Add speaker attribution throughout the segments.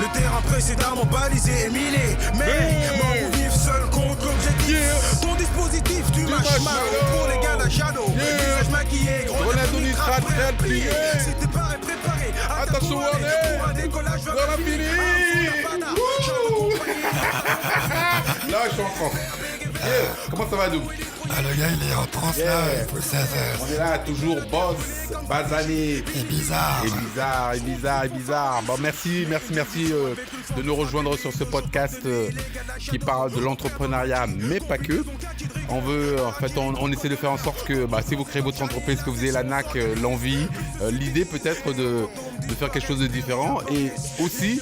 Speaker 1: Le terrain précédemment balisé et miné. Mais mon vivre seul contre l'objectif. Ton dispositif, tu mâches mal. Pour les gars d'Ajano, visage maquillé, grenade au nitrate, prêt à plier. Si t'es pas préparé, attention pour un décollage vers l'infini.
Speaker 2: Là, je suis en France. Comment ça va, Doug?
Speaker 3: Le gars, il est en transe là, il faut 16 heures.
Speaker 2: On est là, toujours boss, Basané.
Speaker 3: Et bizarre.
Speaker 2: Et bizarre. Bon, merci de nous rejoindre sur ce podcast qui parle de l'entrepreneuriat, mais pas que. On essaie de faire en sorte que si vous créez votre entreprise, que vous ayez la nac, l'envie, l'idée peut-être de faire quelque chose de différent, et aussi,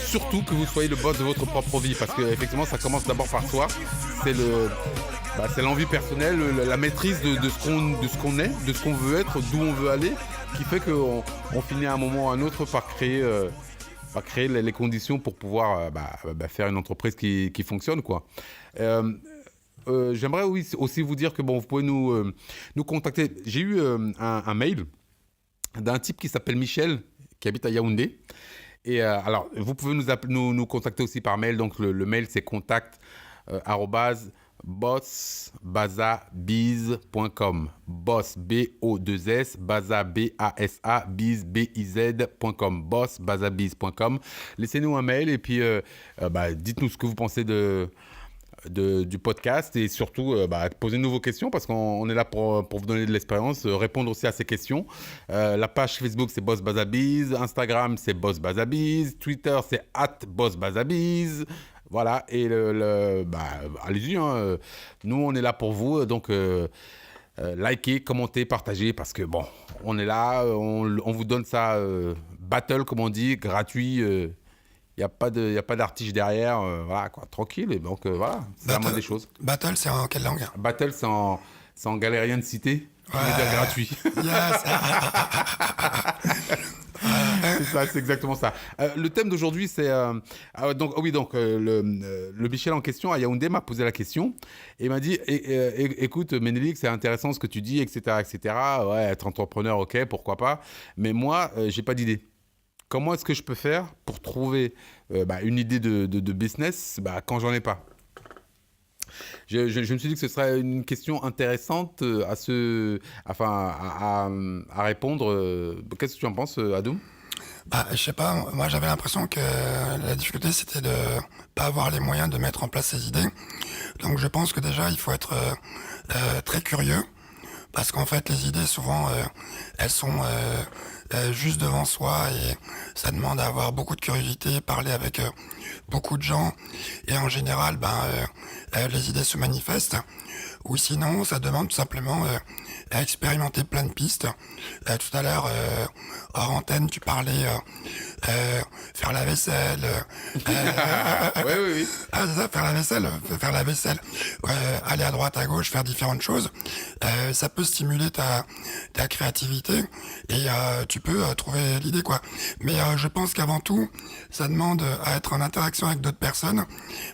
Speaker 2: surtout, que vous soyez le boss de votre propre vie, parce qu'effectivement, ça commence d'abord par soi. C'est l'envie personnelle, la maîtrise de ce qu'on est, de ce qu'on veut être, d'où on veut aller, qui fait qu'on finit à un moment ou à un autre par créer les conditions pour pouvoir faire une entreprise qui fonctionne, quoi. J'aimerais aussi vous dire que vous pouvez nous contacter. J'ai eu un mail d'un type qui s'appelle Michel, qui habite à Yaoundé. Et alors, vous pouvez nous contacter aussi par mail. Donc, le mail, c'est contact @bossbazabiz.com. Boss, B-O-2-S, Baza, B-A-S-A, Biz, B-I-Z.com. bossbazabiz.com. Laissez-nous un mail et puis dites-nous ce que vous pensez du podcast, et surtout posez-nous vos questions, parce qu'on est là pour vous donner de l'expérience, répondre aussi à ces questions. La page Facebook, c'est Boss Bazabiz, Instagram, c'est Boss Bazabiz, Twitter, c'est @BossBazabiz. Voilà, et allez-y, hein. Nous on est là pour vous, donc likez, commentez, partagez, parce que on est là, on vous donne ça battle, comme on dit, gratuit. Il n'y a pas d'artige derrière, voilà quoi, tranquille. Et donc voilà, c'est la moindre des choses.
Speaker 3: Battle, c'est en quelle langue?
Speaker 2: Battle, c'est en galérien de cité, qui veut dire gratuit.
Speaker 3: Yes.
Speaker 2: C'est ça, c'est exactement ça. Le thème d'aujourd'hui, c'est le Michel en question à Yaoundé m'a posé la question et m'a dit écoute Ménélique, c'est intéressant ce que tu dis, etc. Ouais, être entrepreneur, ok, pourquoi pas, mais moi j'ai pas d'idée. Comment est-ce que je peux faire pour trouver une idée de business quand j'en ai pas? Je me suis dit que ce serait une question intéressante à répondre. Qu'est-ce que tu en penses, Adoum?
Speaker 3: Je sais pas, moi j'avais l'impression que la difficulté c'était de pas avoir les moyens de mettre en place ces idées. Donc je pense que déjà il faut être très curieux, parce qu'en fait les idées souvent elles sont juste devant soi, et ça demande à avoir beaucoup de curiosité, parler avec beaucoup de gens, et en général les idées se manifestent. Ou sinon ça demande tout simplement à expérimenter plein de pistes. Tout à l'heure hors antenne tu parlais faire la vaisselle.
Speaker 2: Oui.
Speaker 3: C'est ça, faire la vaisselle, aller à droite, à gauche, faire différentes choses. Ça peut stimuler ta créativité, et tu peux trouver l'idée, quoi. Mais je pense qu'avant tout, ça demande à être en interaction avec d'autres personnes,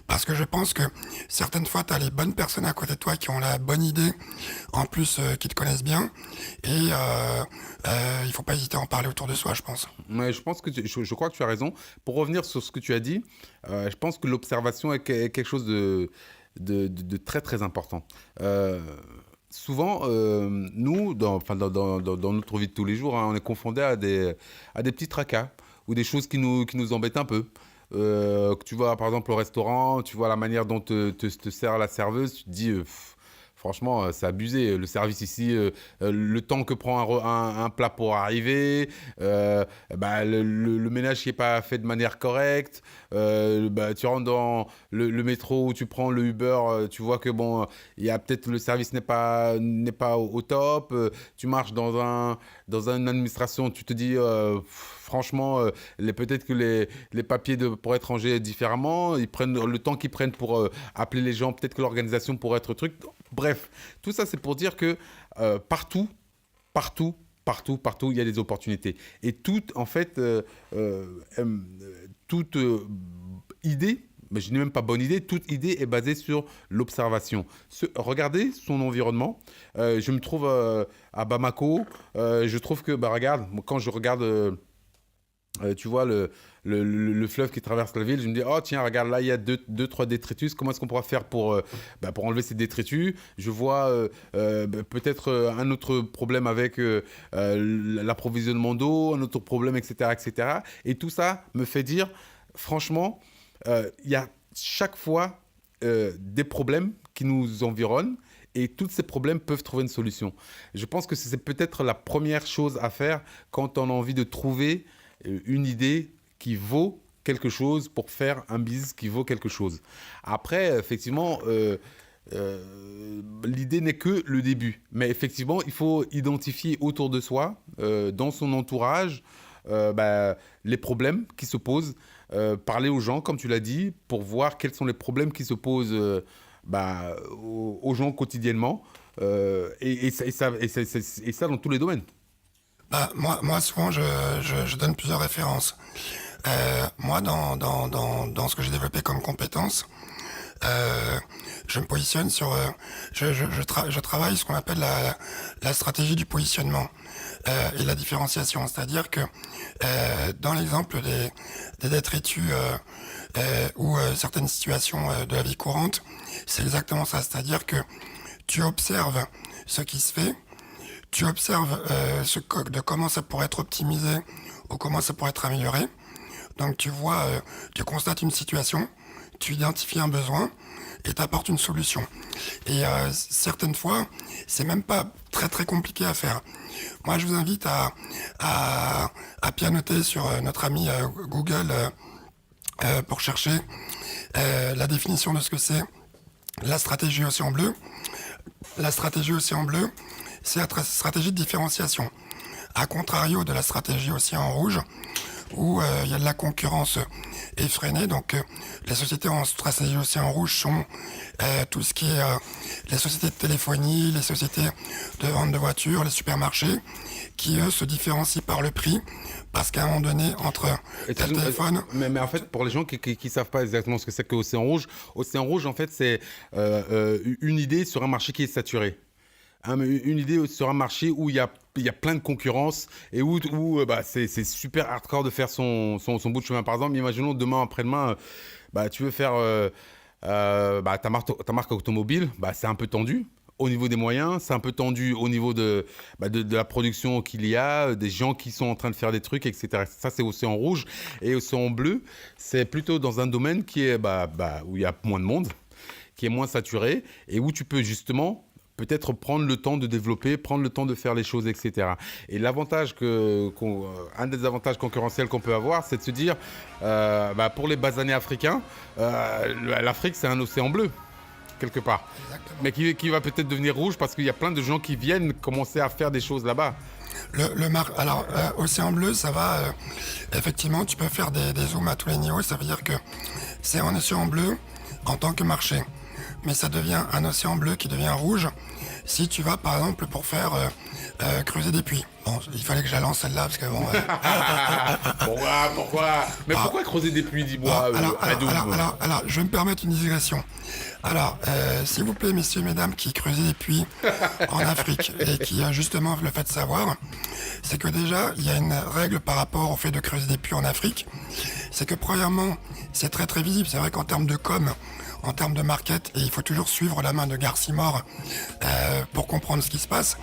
Speaker 3: parce que je pense que certaines fois, tu as les bonnes personnes à côté de toi qui ont la bonne idée, en plus qui te connaissent bien, et il faut pas hésiter à en parler autour de soi, je pense.
Speaker 2: Mais je crois que tu as raison. Pour revenir sur ce que tu as dit, je pense que l'observation est quelque chose de très très important. Souvent, nous, dans notre vie de tous les jours, on est confrontés à des petits tracas ou des choses qui nous embêtent un peu. Tu vois, par exemple, au restaurant, tu vois la manière dont te sert la serveuse, tu te dis... Franchement, c'est abusé. Le service ici, le temps que prend un plat pour arriver, le ménage qui n'est pas fait de manière correcte. Tu rentres dans le métro ou tu prends le Uber, tu vois que il y a peut-être le service n'est pas au top. Tu marches dans une administration, tu te dis franchement, peut-être que les papiers pourraient être rangés différemment. Ils prennent le temps qu'ils prennent pour appeler les gens. Peut-être que l'organisation pourrait être truc. Bref, tout ça, c'est pour dire que partout, il y a des opportunités. Et toute idée, mais je n'ai même pas bonne idée, toute idée est basée sur l'observation. Regardez son environnement. Je me trouve à Bamako. Je trouve que, regarde, quand je regarde tu vois le fleuve qui traverse la ville, je me dis, oh tiens, regarde, là, il y a deux, trois détritus, comment est-ce qu'on pourra faire pour enlever ces détritus? Je vois peut-être un autre problème avec l'approvisionnement d'eau, un autre problème, etc., etc. Et tout ça me fait dire, franchement, il y a chaque fois des problèmes qui nous environnent, et tous ces problèmes peuvent trouver une solution. Je pense que c'est peut-être la première chose à faire quand on a envie de trouver une idée qui vaut quelque chose pour faire un business qui vaut quelque chose. Après, effectivement, l'idée n'est que le début. Mais effectivement, il faut identifier autour de soi, dans son entourage, les problèmes qui se posent, parler aux gens, comme tu l'as dit, pour voir quels sont les problèmes qui se posent aux gens quotidiennement, et ça dans tous les domaines.
Speaker 3: Moi, souvent, je donne plusieurs références. Moi, dans ce que j'ai développé comme compétence, je me positionne sur... je travaille ce qu'on appelle la stratégie du positionnement et la différenciation. C'est-à-dire que dans l'exemple des détritus ou certaines situations de la vie courante, c'est exactement ça. C'est-à-dire que tu observes ce qui se fait, tu observes de comment ça pourrait être optimisé ou comment ça pourrait être amélioré. Donc tu vois, tu constates une situation, tu identifies un besoin et tu apportes une solution. Et certaines fois, c'est même pas très très compliqué à faire. Moi, je vous invite à pianoter sur notre ami Google pour chercher la définition de ce que c'est la stratégie Océan Bleu. La stratégie Océan Bleu, c'est la stratégie de différenciation. À contrario de la stratégie Océan Rouge, où il y a de la concurrence effrénée. Donc les sociétés en stratégie Océan Rouge sont tout ce qui est les sociétés de téléphonie, les sociétés de vente de voitures, les supermarchés, qui eux se différencient par le prix, parce qu'à un moment donné, entre tel téléphone...
Speaker 2: Mais en fait, pour les gens qui ne savent pas exactement ce que c'est que Océan Rouge, en fait, c'est une idée sur un marché qui est saturé. Une idée sur un marché où il y a plein de concurrence et où c'est super hardcore de faire son bout de chemin. Par exemple, imaginons demain, après-demain, tu veux faire ta marque automobile, c'est un peu tendu. Au niveau des moyens, c'est un peu tendu au niveau de la production qu'il y a, des gens qui sont en train de faire des trucs, etc. Ça, c'est Océan Rouge. Et Océan Bleu, c'est plutôt dans un domaine qui est, où il y a moins de monde, qui est moins saturé et où tu peux justement peut-être prendre le temps de développer, prendre le temps de faire les choses, etc. Et l'avantage un des avantages concurrentiels qu'on peut avoir, c'est de se dire, pour les basanés africains, l'Afrique, c'est un océan bleu, quelque part. Exactement. Mais qui va peut-être devenir rouge parce qu'il y a plein de gens qui viennent commencer à faire des choses là-bas.
Speaker 3: Alors, Océan Bleu, ça va... effectivement, tu peux faire des zooms à tous les niveaux. Ça veut dire que c'est un océan bleu en tant que marché. Mais ça devient un océan bleu qui devient rouge si tu vas, par exemple, pour faire creuser des puits. Bon, il fallait que je la lance celle-là, parce que bon...
Speaker 2: Pourquoi Mais pourquoi creuser des puits, dis-moi
Speaker 3: alors, je vais me permettre une digression. Alors, s'il vous plaît, messieurs, mesdames, qui creusez des puits en Afrique et qui, justement, le fait de savoir, c'est que déjà, il y a une règle par rapport au fait de creuser des puits en Afrique. C'est que, premièrement, c'est très, très visible. C'est vrai qu'en termes de com', en termes de market, et il faut toujours suivre la main de Garcimore pour comprendre ce qui se passe.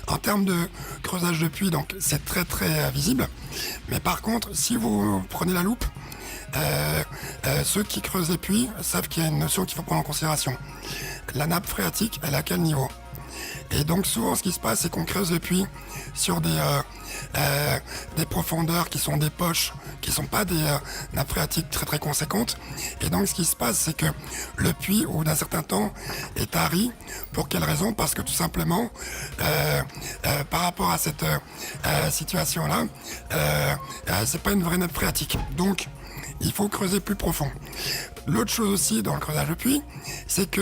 Speaker 3: En termes de creusage de puits, donc c'est très très visible. Mais par contre, si vous prenez la loupe, ceux qui creusent les puits savent qu'il y a une notion qu'il faut prendre en considération. La nappe phréatique, elle est à quel niveau ? Et donc souvent ce qui se passe, c'est qu'on creuse le puits sur des profondeurs qui sont des poches, qui sont pas des nappes phréatiques très très conséquentes. Et donc ce qui se passe, c'est que le puits, au bout d'un certain temps, est tari. Pour quelle raison ? Parce que tout simplement, par rapport à cette situation-là, c'est pas une vraie nappe phréatique. Donc il faut creuser plus profond. L'autre chose aussi dans le creusage de puits, c'est que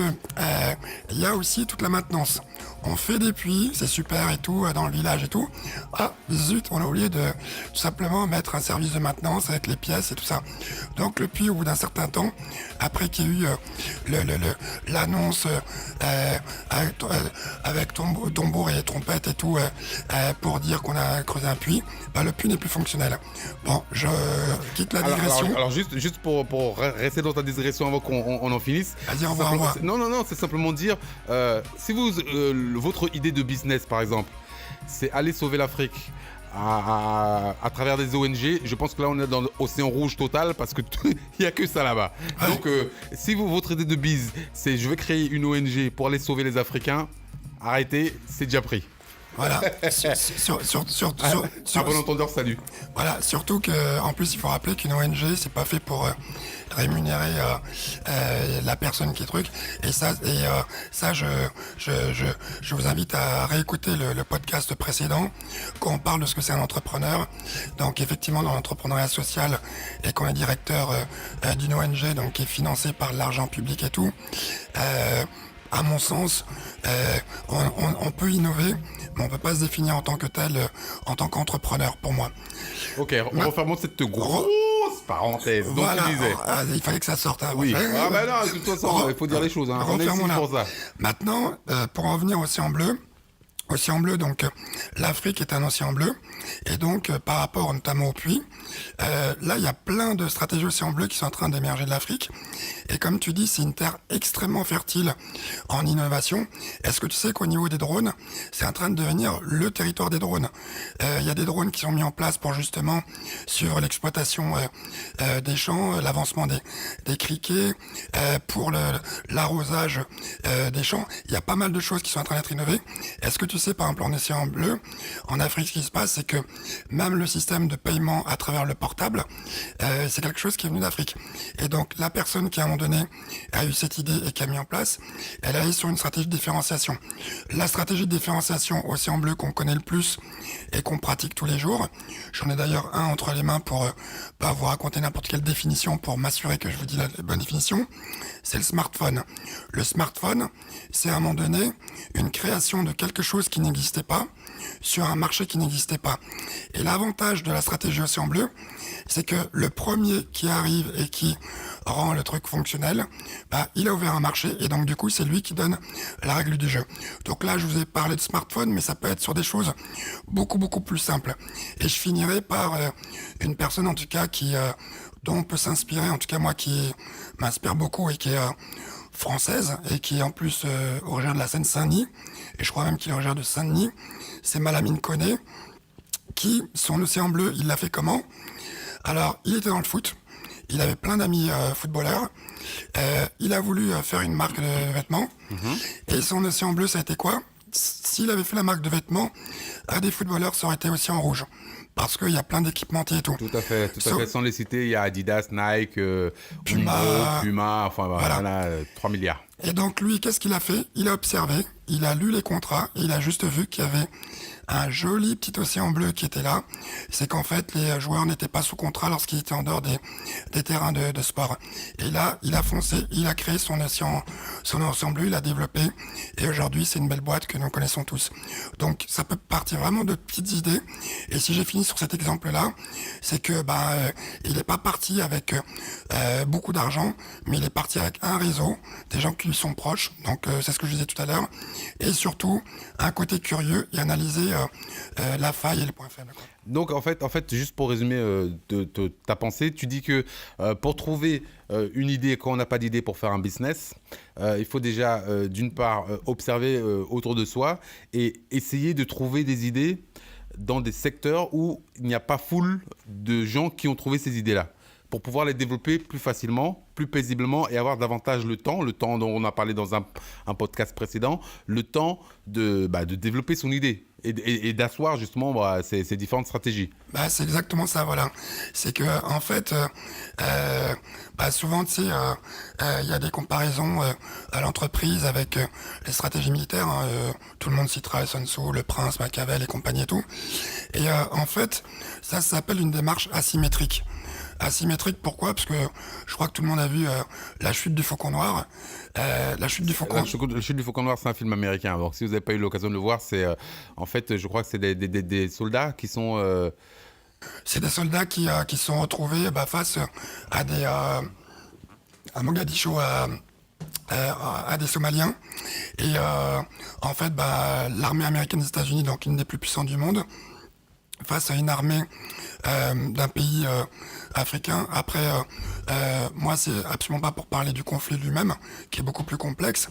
Speaker 3: il y a aussi toute la maintenance. On fait des puits, c'est super et tout, dans le village et tout. Ah, zut, on a oublié de tout simplement mettre un service de maintenance avec les pièces et tout ça. Donc le puits, au bout d'un certain temps, après qu'il y a eu l'annonce avec tambour et trompette et tout, pour dire qu'on a creusé un puits, le puits n'est plus fonctionnel. Bon, je quitte la digression.
Speaker 2: Alors juste pour rester dans ta digression avant qu'on en finisse.
Speaker 3: Vas-y, au revoir.
Speaker 2: Non, c'est simplement dire, si votre idée de business, par exemple, c'est aller sauver l'Afrique à travers des ONG, je pense que là, on est dans l'océan rouge total parce qu'il n'y a que ça là-bas. Ouais. Donc, si votre idée de biz, c'est je vais créer une ONG pour aller sauver les Africains, arrêtez, c'est déjà pris.
Speaker 3: Voilà.
Speaker 2: À bon entendeur, salut.
Speaker 3: Voilà, surtout qu'en plus, il faut rappeler qu'une ONG, c'est pas fait pour rémunérer la personne qui est truc. Et ça, je vous invite à réécouter le podcast précédent quand on parle de ce que c'est un entrepreneur. Donc, effectivement, dans l'entrepreneuriat social et qu'on est directeur d'une ONG, donc qui est financée par l'argent public et tout. À mon sens, on peut innover, mais on peut pas se définir en tant que tel, en tant qu'entrepreneur, pour moi.
Speaker 2: Ok, refermons cette grosse parenthèse. Donc
Speaker 3: voilà,
Speaker 2: tu disais.
Speaker 3: Il fallait que ça sorte. Hein,
Speaker 2: oui. Ah ben non, de toute façon, il faut dire les choses. Hein. On est ici pour ça.
Speaker 3: Maintenant, pour en venir au Océan Bleu. Océan bleu, donc l'Afrique est un océan bleu, et donc par rapport notamment au puits, là il y a plein de stratégies océan bleu qui sont en train d'émerger de l'Afrique, et comme tu dis, c'est une terre extrêmement fertile en innovation. Est-ce que tu sais qu'au niveau des drones, c'est en train de devenir le territoire des drones? Il y a des drones qui sont mis en place pour justement suivre l'exploitation des champs, l'avancement des criquets, pour l'arrosage des champs. Il y a pas mal de choses qui sont en train d'être innovées. Est-ce que tu sais, par exemple, en océan bleu, en Afrique, ce qui se passe, c'est que même le système de paiement à travers le portable, c'est quelque chose qui est venu d'Afrique. Et donc, la personne qui, à un moment donné, a eu cette idée et qui a mis en place, elle a eu sur une stratégie de différenciation. La stratégie de différenciation océan bleu qu'on connaît le plus et qu'on pratique tous les jours, j'en ai d'ailleurs un entre les mains pour pas vous raconter n'importe quelle définition, pour m'assurer que je vous dis la bonne définition, c'est le smartphone. Le smartphone, c'est à un moment donné une création de quelque chose qui n'existait pas sur un marché qui n'existait pas. Et l'avantage de la stratégie Océan Bleu, c'est que le premier qui arrive et qui rend le truc fonctionnel, il a ouvert un marché et donc du coup c'est lui qui donne la règle du jeu. Donc là je vous ai parlé de smartphone, mais ça peut être sur des choses beaucoup plus simples. Et je finirai par une personne en tout cas dont on peut s'inspirer, en tout cas moi qui m'inspire beaucoup et qui est française et qui est en plus originaire de la Seine-Saint-Denis, et je crois même qu'il est originaire de Saint-Denis, c'est Malamine Koné, qui, son Océan Bleu, il l'a fait comment? Alors, il était dans le foot, il avait plein d'amis footballeurs, il a voulu faire une marque de vêtements, et son Océan Bleu, ça a été quoi? S'il avait fait la marque de vêtements, à des footballeurs, ça aurait été Océan Rouge. Parce qu'il y a plein d'équipementiers et tout.
Speaker 2: Tout à fait. Sans les citer, il y a Adidas, Nike, Puma, enfin voilà, 3 milliards.
Speaker 3: Et donc lui, qu'est-ce qu'il a fait? Il a observé, il a lu les contrats, il a juste vu qu'il y avait un joli petit océan bleu qui était là. C'est qu'en fait, les joueurs n'étaient pas sous contrat lorsqu'ils étaient en dehors des terrains de sport. Et là, il a foncé, il a créé son océan bleu, il a développé. Et aujourd'hui, c'est une belle boîte que nous connaissons tous. Donc, ça peut partir vraiment de petites idées. Et si j'ai fini sur cet exemple-là, c'est que il n'est pas parti avec beaucoup d'argent, mais il est parti avec un réseau, des gens qui lui sont proches. Donc, c'est ce que je disais tout à l'heure. Et surtout, un côté curieux et analyser la faille et les points faibles.
Speaker 2: Donc en fait, juste pour résumer ta pensée, tu dis que pour trouver une idée, quand on n'a pas d'idée pour faire un business, il faut déjà d'une part observer autour de soi et essayer de trouver des idées dans des secteurs où il n'y a pas foule de gens qui ont trouvé ces idées-là, pour pouvoir les développer plus facilement, plus paisiblement et avoir davantage le temps dont on a parlé dans un podcast précédent, le temps de développer son idée et d'asseoir justement ces différentes stratégies.
Speaker 3: C'est exactement ça, voilà. C'est que en fait, souvent, tu sais, il y a des comparaisons à l'entreprise avec les stratégies militaires. Tout le monde citera Sun Tzu, le Prince, Machiavel et compagnie et tout. Et en fait, ça s'appelle une démarche asymétrique. asymétrique. Pourquoi ? Parce que je crois que tout le monde a vu La Chute du Faucon Noir. La Chute du Faucon Noir.
Speaker 2: La Chute du Faucon Noir, c'est un film américain. Donc, si vous n'avez pas eu l'occasion de le voir, c'est en fait, je crois que c'est des soldats qui sont.
Speaker 3: C'est des soldats qui se sont retrouvés face à Mogadiscio, à des Somaliens. Et en fait, l'armée américaine des États-Unis, donc une des plus puissantes du monde, face à une armée d'un pays africain. Après, moi, c'est absolument pas pour parler du conflit lui-même, qui est beaucoup plus complexe,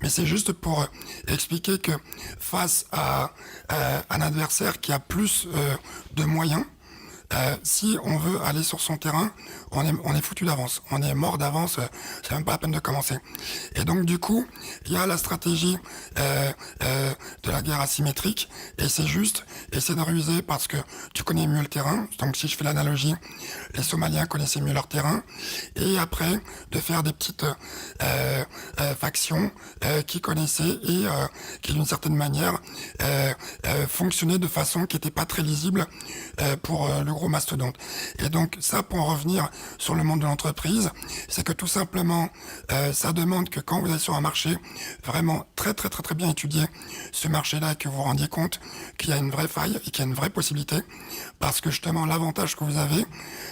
Speaker 3: mais c'est juste pour expliquer que face à un adversaire qui a plus de moyens, si on veut aller sur son terrain, on est foutu d'avance. On est mort d'avance, c'est même pas la peine de commencer. Et donc du coup, il y a la stratégie de la guerre asymétrique, et c'est juste essayer de ruser parce que tu connais mieux le terrain. Donc si je fais l'analogie, les Somaliens connaissaient mieux leur terrain, et après de faire des petites factions qui connaissaient et qui d'une certaine manière fonctionnaient de façon qui n'était pas très lisible pour le gros mastodonte. Et donc ça, pour en revenir sur le monde de l'entreprise, c'est que tout simplement ça demande que quand vous êtes sur un marché vraiment très très très très bien étudié, ce marché-là, et que vous vous rendiez compte qu'il y a une vraie faille et qu'il y a une vraie possibilité, parce que justement l'avantage que vous avez,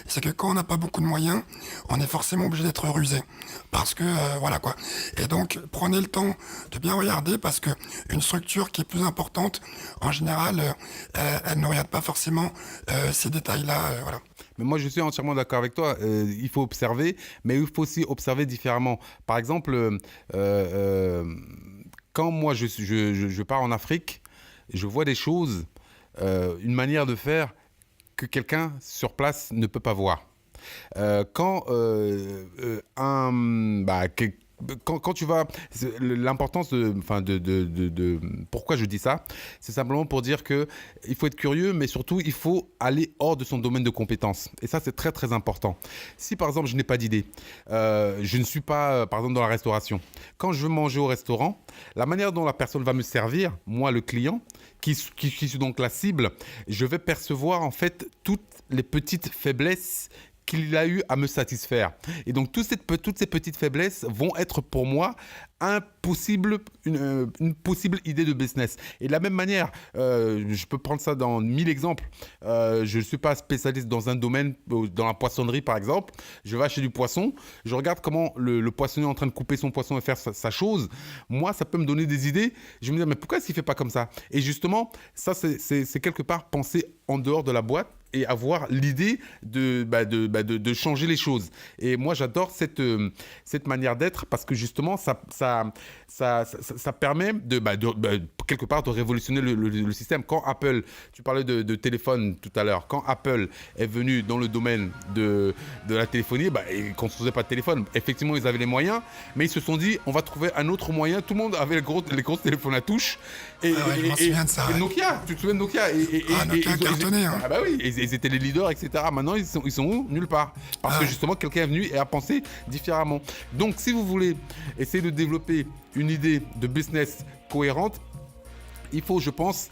Speaker 3: c'est que quand on n'a pas beaucoup de moyens, on est forcément obligé d'être rusé, parce que voilà quoi. Et donc prenez le temps de bien regarder, parce que une structure qui est plus importante, en général, elle ne regarde pas forcément ces détails-là, voilà.
Speaker 2: Mais moi, je suis entièrement d'accord avec toi. Il faut observer, mais il faut aussi observer différemment. Par exemple, quand moi, je pars en Afrique, je vois des choses, une manière de faire que quelqu'un sur place ne peut pas voir. Quand quand tu vas, l'importance de pourquoi je dis ça, c'est simplement pour dire que il faut être curieux, mais surtout il faut aller hors de son domaine de compétences. Et ça, c'est très très important. Si par exemple je n'ai pas d'idée, je ne suis pas par exemple dans la restauration. Quand je veux manger au restaurant, la manière dont la personne va me servir, moi le client, qui suis donc la cible, je vais percevoir en fait toutes les petites faiblesses qu'il a eu à me satisfaire. Et donc, toutes ces petites faiblesses vont être pour moi une possible idée de business. Et de la même manière, je peux prendre ça dans 1000 exemples. Je ne suis pas spécialiste dans un domaine, dans la poissonnerie par exemple. Je vais acheter du poisson, je regarde comment le poissonnier est en train de couper son poisson et faire sa chose. Moi, ça peut me donner des idées. Je me dis, mais pourquoi est-ce qu'il ne fait pas comme ça ? Et justement, ça, c'est quelque part penser en dehors de la boîte et avoir l'idée de changer les choses. Et moi, j'adore cette manière d'être, parce que justement, ça permet quelque part de révolutionner le système. Quand Apple, tu parlais de téléphone tout à l'heure, quand Apple est venu dans le domaine de la téléphonie, ils ne construisaient pas de téléphone. Effectivement, ils avaient les moyens, mais ils se sont dit, on va trouver un autre moyen. Tout le monde avait les gros téléphones à touche.
Speaker 3: Je m'en souviens de ça.
Speaker 2: Et Nokia, tu te souviens de Nokia ?
Speaker 3: Nokia cartonné.
Speaker 2: Ah bah oui, ils étaient les leaders, etc. Maintenant, ils sont où ? Nulle part. Parce que justement, quelqu'un est venu et a pensé différemment. Donc, si vous voulez essayer de développer une idée de business cohérente, il faut, je pense,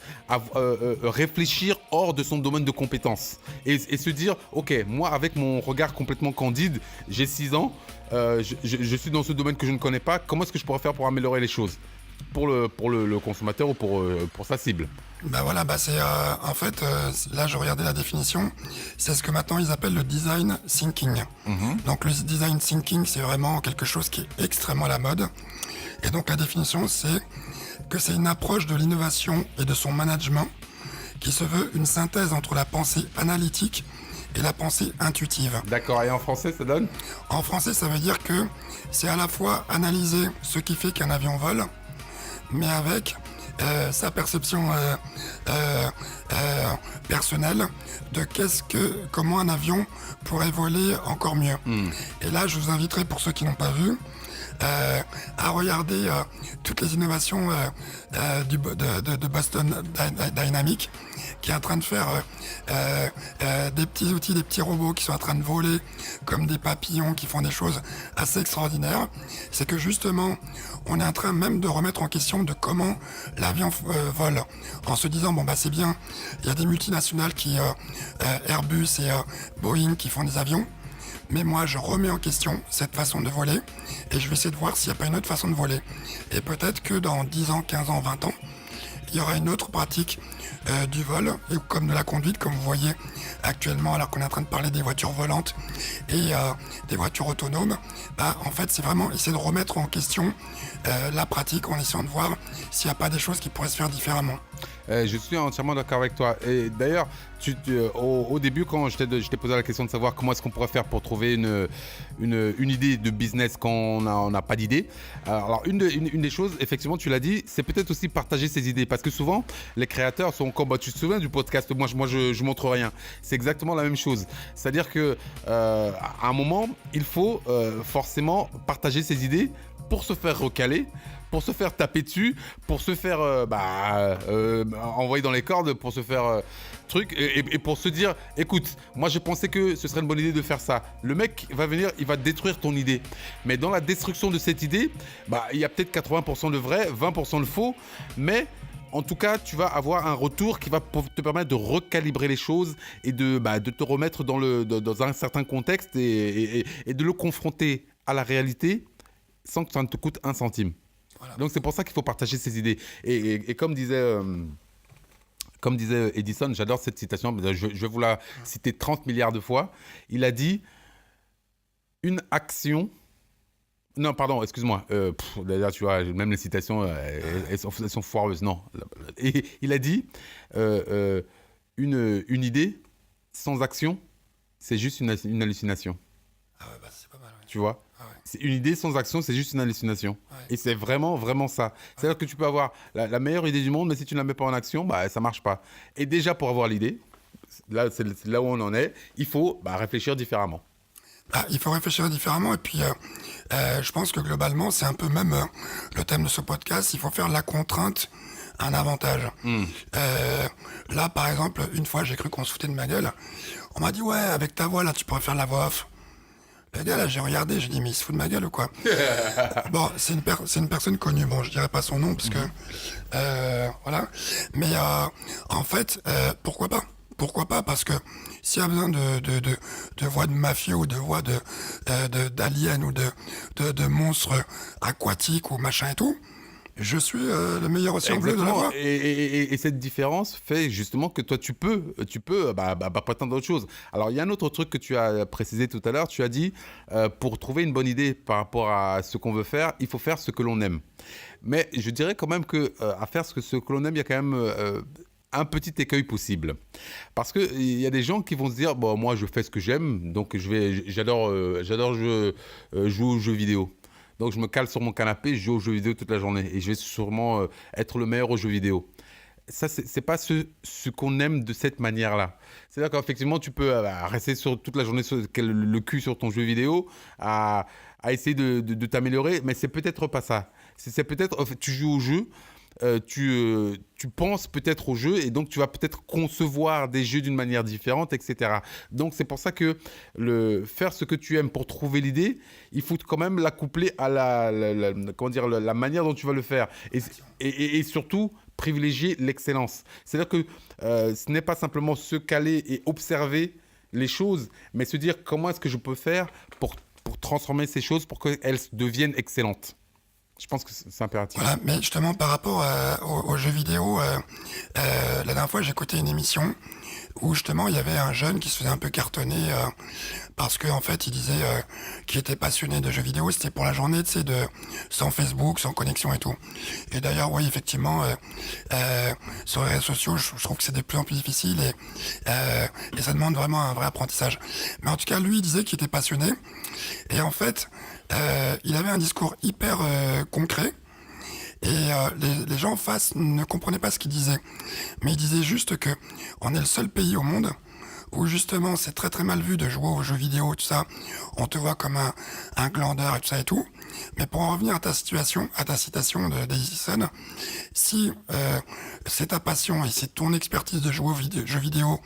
Speaker 2: réfléchir hors de son domaine de compétences et se dire, ok, moi, avec mon regard complètement candide, j'ai 6 ans, je suis dans ce domaine que je ne connais pas, comment est-ce que je pourrais faire pour améliorer les choses pour le consommateur ou pour sa cible ?
Speaker 3: C'est en fait, là je regardais la définition, c'est ce que maintenant ils appellent le design thinking. Donc le design thinking, c'est vraiment quelque chose qui est extrêmement à la mode. Et donc la définition, c'est que c'est une approche de l'innovation et de son management qui se veut une synthèse entre la pensée analytique et la pensée intuitive.
Speaker 2: D'accord, et en français ça donne ?
Speaker 3: En français, ça veut dire que c'est à la fois analyser ce qui fait qu'un avion vole, mais avec sa perception personnelle de comment un avion pourrait voler encore mieux. Et là, je vous inviterai, pour ceux qui n'ont pas vu, à regarder toutes les innovations de Boston Dynamics, qui est en train de faire des petits outils, des petits robots qui sont en train de voler comme des papillons, qui font des choses assez extraordinaires, c'est que justement, on est en train même de remettre en question de comment l'avion vole, en se disant, bon bah c'est bien, il y a des multinationales qui, Airbus et Boeing qui font des avions, mais moi je remets en question cette façon de voler et je vais essayer de voir s'il n'y a pas une autre façon de voler. Et peut-être que dans 10 ans, 15 ans, 20 ans, il y aura une autre pratique du vol, et comme de la conduite, comme vous voyez actuellement, alors qu'on est en train de parler des voitures volantes et des voitures autonomes. En fait, c'est vraiment essayer de remettre en question la pratique en essayant de voir s'il n'y a pas des choses qui pourraient se faire différemment.
Speaker 2: Je suis entièrement d'accord avec toi. Et d'ailleurs, au début, quand je t'ai posé la question de savoir comment est-ce qu'on pourrait faire pour trouver une idée de business quand on n'a pas d'idée. Alors, une des choses, effectivement, tu l'as dit, c'est peut-être aussi partager ses idées. Parce que souvent, les créateurs sont comme... tu te souviens du podcast, moi je montre rien. C'est exactement la même chose. C'est-à-dire que à un moment, il faut forcément partager ses idées pour se faire recaler, pour se faire taper dessus, pour se faire envoyer dans les cordes, pour se faire truc, et pour se dire, écoute, moi je pensais que ce serait une bonne idée de faire ça. Le mec va venir, il va détruire ton idée. Mais dans la destruction de cette idée, il y a peut-être 80% de vrai, 20% de faux, mais en tout cas, tu vas avoir un retour qui va te permettre de recalibrer les choses et de te remettre dans un certain contexte et de le confronter à la réalité sans que ça ne te coûte un centime. Voilà. Donc c'est pour ça qu'il faut partager ses idées. Et comme disait Edison, j'adore cette citation, je vais vous la citer 30 milliards de fois. Il a dit une action... Non, pardon, excuse-moi. D'ailleurs, tu vois, même les citations, elles sont foireuses. Non. Et il a dit une idée sans action, c'est juste une hallucination.
Speaker 3: Ah ouais, c'est pas mal. Ouais.
Speaker 2: Tu vois ?
Speaker 3: Ah ouais.
Speaker 2: C'est une idée sans action, c'est juste une hallucination. Ouais. Et c'est vraiment, vraiment ça. C'est-à-dire que tu peux avoir la meilleure idée du monde, mais si tu ne la mets pas en action, ça ne marche pas. Et déjà, pour avoir l'idée, là, c'est là où on en est, il faut réfléchir différemment.
Speaker 3: Il faut réfléchir différemment et puis je pense que globalement c'est un peu même le thème de ce podcast, il faut faire la contrainte un avantage. Là par exemple, une fois j'ai cru qu'on se foutait de ma gueule, on m'a dit ouais avec ta voix là tu pourrais faire la voix off. Le gars là j'ai regardé, j'ai dit mais il se fout de ma gueule ou quoi. Bon c'est une personne connue, bon je dirais pas son nom parce que voilà, mais en fait pourquoi pas. Pourquoi pas? Parce que s'il y a besoin de voix de mafieux ou de voix d'aliens ou de monstres aquatiques ou machin et tout, je suis le meilleur océan bleu de la voix.
Speaker 2: Et cette différence fait justement que toi, tu peux prétendre d'autres choses. Alors, il y a un autre truc que tu as précisé tout à l'heure. Tu as dit, pour trouver une bonne idée par rapport à ce qu'on veut faire, il faut faire ce que l'on aime. Mais je dirais quand même qu'à faire ce que l'on aime, il y a quand même... un petit écueil possible. Parce qu'il y a des gens qui vont se dire, bon, moi, je fais ce que j'aime, donc j'adore jouer aux jeux vidéo. Donc, je me cale sur mon canapé, je joue aux jeux vidéo toute la journée et je vais sûrement être le meilleur aux jeux vidéo. Ça, c'est pas ce qu'on aime de cette manière-là. C'est-à-dire qu'effectivement, tu peux rester toute la journée le cul sur ton jeu vidéo, à essayer de t'améliorer, mais c'est peut-être pas ça. C'est peut-être, tu joues au jeu, tu penses peut-être au jeu et donc tu vas peut-être concevoir des jeux d'une manière différente, etc. Donc c'est pour ça que faire ce que tu aimes pour trouver l'idée, il faut quand même l'accoupler à la manière dont tu vas le faire et surtout privilégier l'excellence. C'est-à-dire que ce n'est pas simplement se caler et observer les choses, mais se dire comment est-ce que je peux faire pour transformer ces choses pour qu'elles deviennent excellentes. Je pense que c'est impératif.
Speaker 3: Voilà, mais justement, par rapport aux jeux vidéo, la dernière fois, j'ai écouté une émission où justement, il y avait un jeune qui se faisait un peu cartonner parce qu'en fait, il disait qu'il était passionné de jeux vidéo. C'était pour la journée, tu sais, sans Facebook, sans connexion et tout. Et d'ailleurs, oui, effectivement, sur les réseaux sociaux, je trouve que c'est de plus en plus difficile et ça demande vraiment un vrai apprentissage. Mais en tout cas, lui, il disait qu'il était passionné. Et en fait... il avait un discours hyper concret et les gens en face ne comprenaient pas ce qu'il disait. Mais il disait juste que on est le seul pays au monde où justement c'est très très mal vu de jouer aux jeux vidéo, tout ça. On te voit comme un glandeur et tout ça et tout. Mais pour en revenir à ta citation de Daisy-Sun, si c'est ta passion et c'est ton expertise de jouer aux jeux vidéo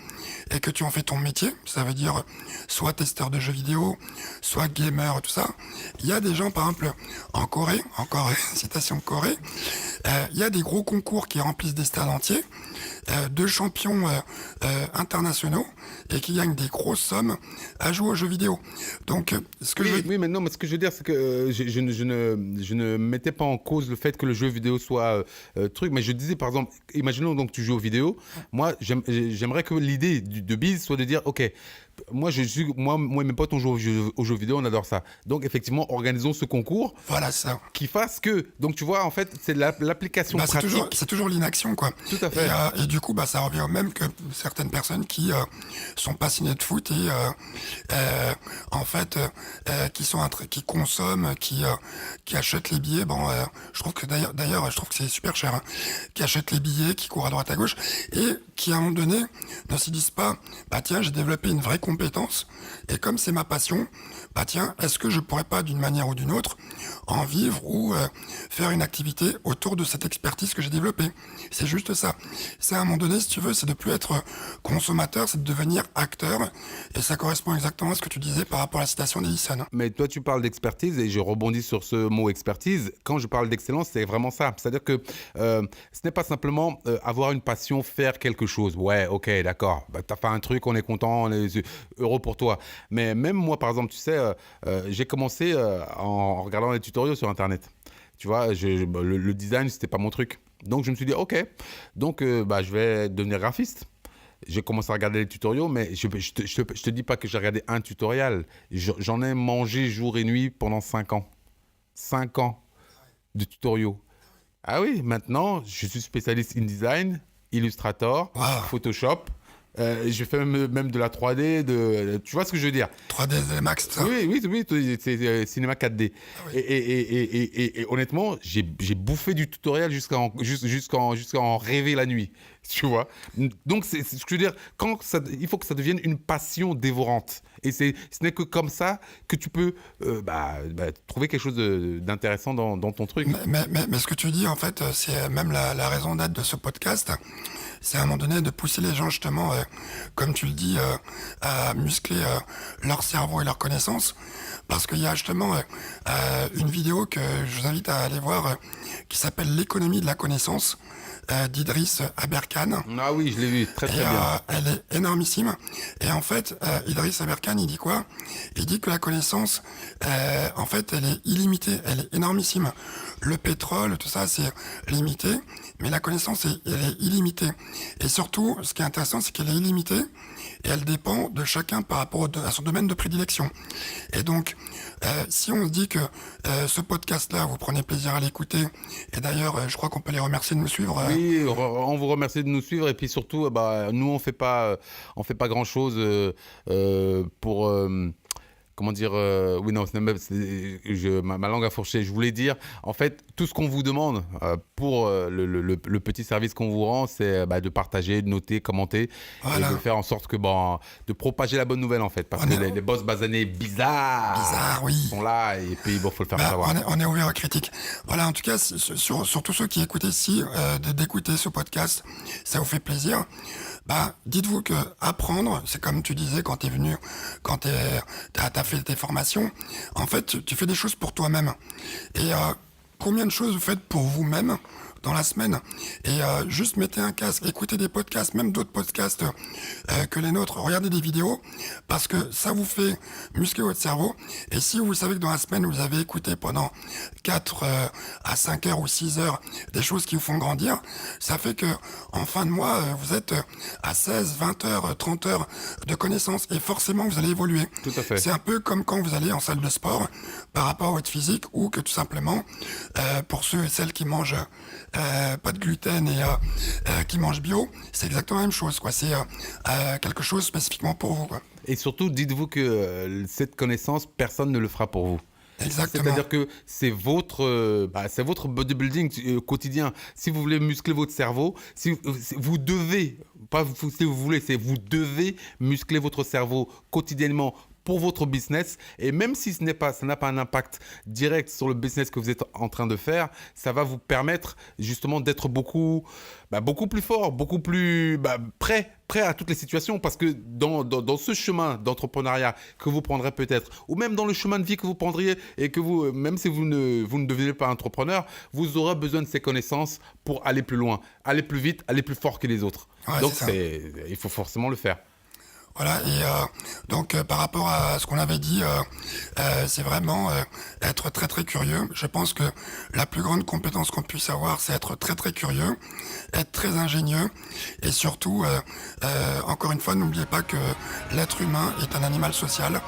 Speaker 3: et que tu en fais ton métier, ça veut dire soit testeur de jeux vidéo, soit gamer, tout ça, il y a des gens, par exemple, en Corée, citation Corée, il y a des gros concours qui remplissent des stades entiers, de champions internationaux et qui gagnent des grosses sommes à jouer aux jeux vidéo. Donc,
Speaker 2: Oui, mais non, mais ce que je veux dire, c'est que je ne mettais pas en cause le fait que le jeu vidéo soit truc, mais je disais, par exemple, imaginons donc tu joues aux vidéos, moi, j'aimerais que l'idée de Biz soit de dire, ok, moi et mes potes, on joue aux jeux vidéo, on adore ça. Donc, effectivement, organisons ce concours.
Speaker 3: Voilà ça.
Speaker 2: Qui fasse que. Donc, tu vois, en fait, c'est l'application pratique.
Speaker 3: C'est toujours l'inaction, quoi.
Speaker 2: Tout à fait.
Speaker 3: Et du coup, ça revient au même que certaines personnes qui sont passionnées de foot et en fait, qui consomment, qui achètent les billets. Je trouve que d'ailleurs, je trouve que c'est super cher. Hein, qui achètent les billets, qui courent à droite à gauche et qui à un moment donné ne se disent pas, tiens, j'ai développé une vraie compétence et comme c'est ma passion, tiens, est-ce que je pourrais pas d'une manière ou d'une autre en vivre ou faire une activité autour de cette expertise que j'ai développée. C'est juste ça. C'est à un moment donné, si tu veux, c'est de plus être consommateur, c'est de devenir acteur et ça correspond exactement à ce que tu disais par rapport à la citation d'Edison.
Speaker 2: Mais toi, tu parles d'expertise et je rebondis sur ce mot expertise. Quand je parle d'excellence, c'est vraiment ça. C'est-à-dire que ce n'est pas simplement avoir une passion, faire quelque chose. Ouais, ok, d'accord. T'as fait un truc, on est content, on est heureux pour toi. Mais même moi, par exemple, tu sais, j'ai commencé en regardant les tutoriaux sur Internet. Tu vois, le design, c'était pas mon truc. Donc, je me suis dit, ok, donc je vais devenir graphiste. J'ai commencé à regarder les tutoriaux, mais je te dis pas que j'ai regardé un tutoriel. J'en ai mangé jour et nuit pendant 5 ans. 5 ans de tutoriaux. Ah oui, maintenant, je suis spécialiste InDesign, Illustrator, Photoshop. J'ai fait même de la 3D, tu vois ce que je veux dire?
Speaker 3: 3D Max, ça.
Speaker 2: Oui, c'est cinéma 4D. Ah oui. Et honnêtement, j'ai bouffé du tutoriel jusqu'à en rêver la nuit, tu vois. Donc, c'est ce que je veux dire, il faut que ça devienne une passion dévorante. Et ce n'est que comme ça que tu peux trouver quelque chose d'intéressant dans ton truc.
Speaker 3: Mais ce que tu dis, en fait, c'est même la raison d'être de ce podcast. C'est à un moment donné de pousser les gens justement, comme tu le dis, à muscler leur cerveau et leur connaissance. Parce qu'il y a justement une vidéo que je vous invite à aller voir qui s'appelle L'économie de la connaissance d'Idriss Aberkan.
Speaker 2: Ah oui, je l'ai vu, très bien.
Speaker 3: Elle est énormissime. Et en fait, Idriss Aberkan, il dit quoi? Il dit que la connaissance, en fait, elle est illimitée, elle est énormissime. Le pétrole, tout ça, c'est limité, mais la connaissance, elle est illimitée. Et surtout, ce qui est intéressant, c'est qu'elle est illimitée et elle dépend de chacun par rapport à son domaine de prédilection. Et donc, si on se dit que ce podcast-là, vous prenez plaisir à l'écouter, et d'ailleurs, je crois qu'on peut les remercier de nous suivre.
Speaker 2: Oui, on vous remercie de nous suivre, et puis surtout, nous, on fait pas grand-chose pour... Comment dire oui, non, ma langue a fourché. Je voulais dire, en fait, tout ce qu'on vous demande pour le petit service qu'on vous rend, c'est de partager, de noter, commenter, et de faire en sorte que, de propager la bonne nouvelle, en fait. Parce que les boss basanés bizarres sont là, et puis il faut le faire savoir.
Speaker 3: On est ouvert aux critiques. Voilà, en tout cas, sur tous ceux qui écoutent ici, d'écouter ce podcast, ça vous fait plaisir. Dites-vous que apprendre, c'est comme tu disais quand t'es venu, quand t'as fait tes formations, en fait, tu fais des choses pour toi-même. Et combien de choses vous faites pour vous-même dans la semaine? Et juste mettez un casque, écoutez des podcasts, même d'autres podcasts que les nôtres, regardez des vidéos, parce que ça vous fait muscler votre cerveau. Et si vous savez que dans la semaine, vous avez écouté pendant 4 à 5 heures ou 6 heures des choses qui vous font grandir, ça fait que en fin de mois, vous êtes à 16, 20 heures, 30 heures de connaissances, et forcément, vous allez évoluer.
Speaker 2: Tout à fait.
Speaker 3: C'est un peu comme quand vous allez en salle de sport par rapport à votre physique, ou que tout simplement, pour ceux et celles qui mangent pas de gluten et qui mangent bio, c'est exactement la même chose, quoi. C'est quelque chose spécifiquement pour vous, quoi.
Speaker 2: Et surtout, dites-vous que cette connaissance, personne ne le fera pour vous.
Speaker 3: Exactement.
Speaker 2: C'est-à-dire que c'est votre bodybuilding quotidien. Si vous voulez muscler votre cerveau, vous devez muscler votre cerveau quotidiennement pour votre business. Et même si ça n'a pas un impact direct sur le business que vous êtes en train de faire, ça va vous permettre justement d'être beaucoup plus fort, beaucoup plus prêt à toutes les situations. Parce que dans ce chemin d'entrepreneuriat que vous prendrez peut-être, ou même dans le chemin de vie que vous prendriez, et que même si vous ne devenez pas entrepreneur, vous aurez besoin de ces connaissances pour aller plus loin, aller plus vite, aller plus fort que les autres.
Speaker 3: Ouais,
Speaker 2: donc il faut forcément le faire.
Speaker 3: Voilà, et donc par rapport à ce qu'on avait dit, c'est vraiment être très très curieux. Je pense que la plus grande compétence qu'on puisse avoir, c'est être très très curieux, être très ingénieux, et surtout, encore une fois, n'oubliez pas que l'être humain est un animal social,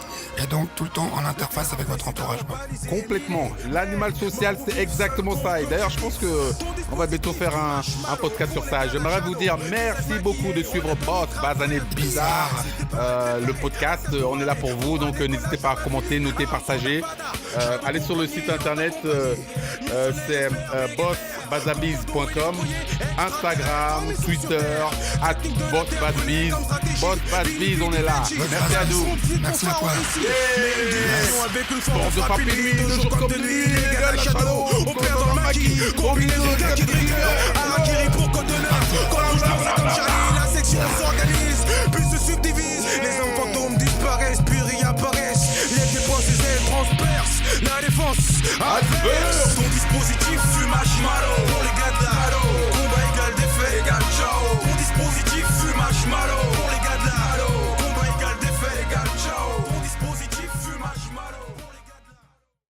Speaker 3: et donc tout le temps en interface avec votre entourage.
Speaker 2: Complètement. L'animal social, c'est exactement ça. Et d'ailleurs, je pense qu'on va bientôt faire un podcast sur ça. J'aimerais vous dire merci beaucoup de suivre Boss Basané Bizarre. Le podcast, on est là pour vous, donc n'hésitez pas à commenter, noter, partager. Allez sur le site internet, c'est bossbazabiz.com, Instagram, Twitter, @bossbazabiz. Bossbazabiz, on est là. Merci à nous.
Speaker 3: Merci à toi.
Speaker 2: Bande de papilles, de jour comme de nuit, les gars de la Shadow, on perd dans le maquis, combinaison de